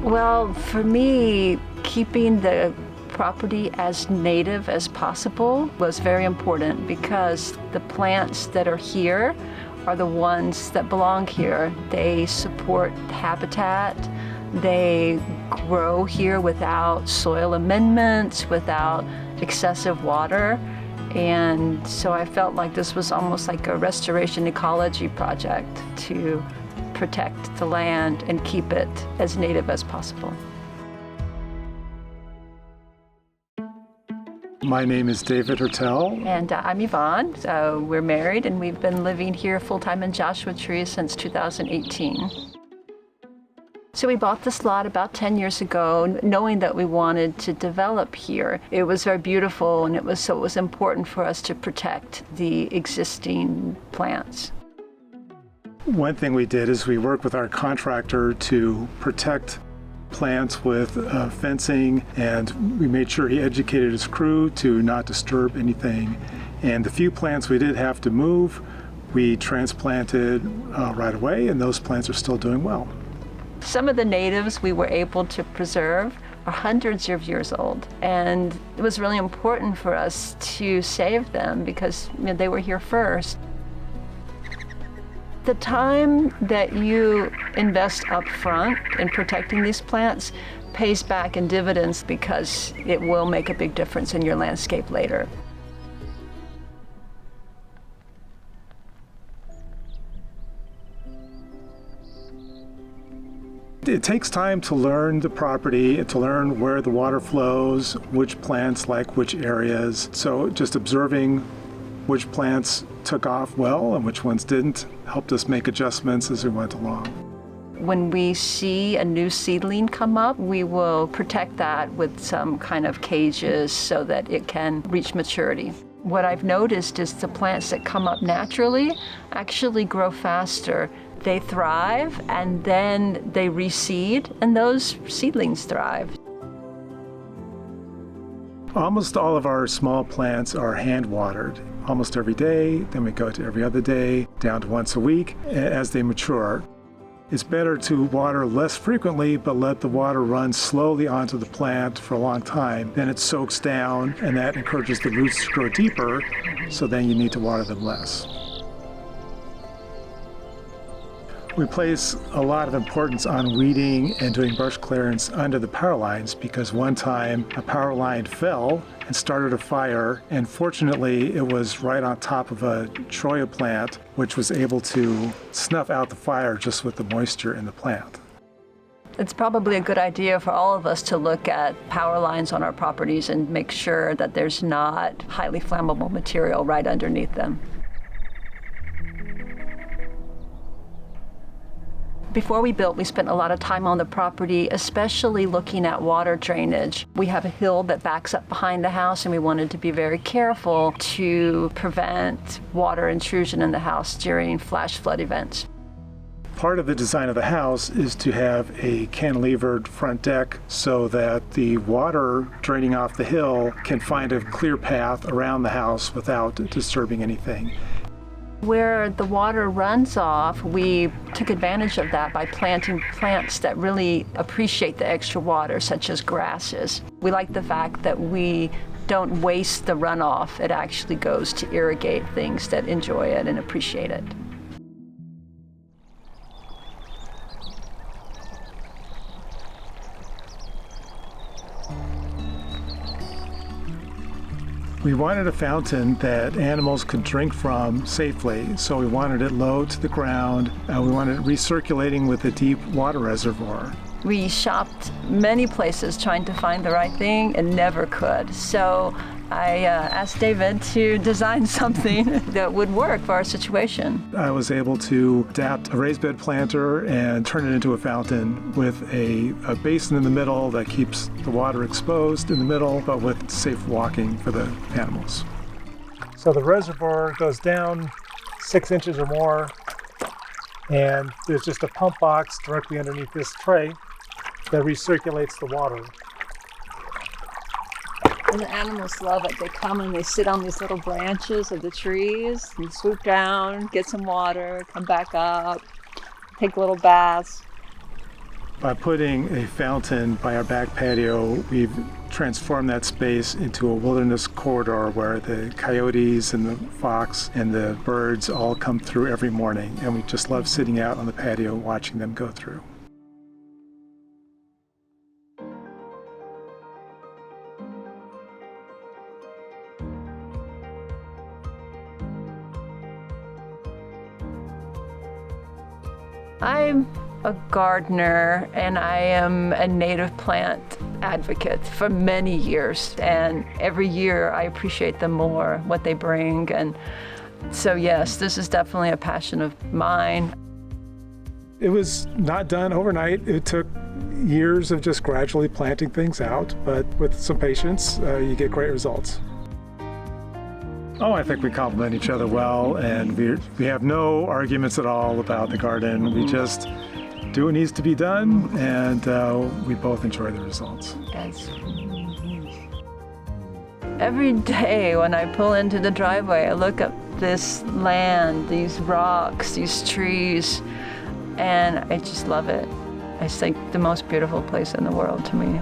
Well, for me, keeping the property as native as possible was very important because the plants that are here are the ones that belong here. They support habitat. They grow here without soil amendments, without excessive water. And so I felt like this was almost like a restoration ecology project to protect the land and keep it as native as possible. My name is David Hertel. And I'm Yvonne. So we're married and we've been living here full-time in Joshua Tree since 2018. So we bought this lot about 10 years ago, knowing that we wanted to develop here. It was very beautiful, and it was important for us to protect the existing plants. One thing we did is we worked with our contractor to protect plants with fencing, and we made sure he educated his crew to not disturb anything. And the few plants we did have to move, we transplanted right away, and those plants are still doing well. Some of the natives we were able to preserve are hundreds of years old, and it was really important for us to save them because they were here first. The time that you invest up front in protecting these plants pays back in dividends because it will make a big difference in your landscape later. It takes time to learn the property and to learn where the water flows, which plants like which areas. So just observing which plants took off well and which ones didn't helped us make adjustments as we went along. When we see a new seedling come up, we will protect that with some kind of cages so that it can reach maturity. What I've noticed is the plants that come up naturally actually grow faster. They thrive and then they reseed, and those seedlings thrive. Almost all of our small plants are hand watered almost every day, then we go to every other day, down to once a week as they mature. It's better to water less frequently, but let the water run slowly onto the plant for a long time. Then it soaks down, and that encourages the roots to grow deeper, so then you need to water them less. We place a lot of importance on weeding and doing brush clearance under the power lines because one time a power line fell and started a fire, and fortunately it was right on top of a Troya plant, which was able to snuff out the fire just with the moisture in the plant. It's probably a good idea for all of us to look at power lines on our properties and make sure that there's not highly flammable material right underneath them. Before we built, we spent a lot of time on the property, especially looking at water drainage. We have a hill that backs up behind the house, and we wanted to be very careful to prevent water intrusion in the house during flash flood events. Part of the design of the house is to have a cantilevered front deck so that the water draining off the hill can find a clear path around the house without disturbing anything. Where the water runs off, we took advantage of that by planting plants that really appreciate the extra water, such as grasses. We like the fact that we don't waste the runoff. It actually goes to irrigate things that enjoy it and appreciate it. We wanted a fountain that animals could drink from safely, so we wanted it low to the ground. We wanted it recirculating with a deep water reservoir. We shopped many places trying to find the right thing and never could. So I asked David to design something that would work for our situation. I was able to adapt a raised bed planter and turn it into a fountain with a basin in the middle that keeps the water exposed in the middle, but with safe walking for the animals. So the reservoir goes down 6 inches or more, and there's just a pump box directly underneath this tray that recirculates the water. And the animals love it. They come and they sit on these little branches of the trees and swoop down, get some water, come back up, take little baths. By putting a fountain by our back patio, we've transformed that space into a wilderness corridor where the coyotes and the fox and the birds all come through every morning, and we just love sitting out on the patio watching them go through. I'm a gardener and I am a native plant advocate for many years, and every year I appreciate them more, what they bring. And so yes, this is definitely a passion of mine. It was not done overnight. It took years of just gradually planting things out, but with some patience, you get great results. Oh, I think we complement each other well, and we have no arguments at all about the garden. We just do what needs to be done, and we both enjoy the results. Yes. Every day when I pull into the driveway, I look up this land, these rocks, these trees, and I just love it. It's like the most beautiful place in the world to me.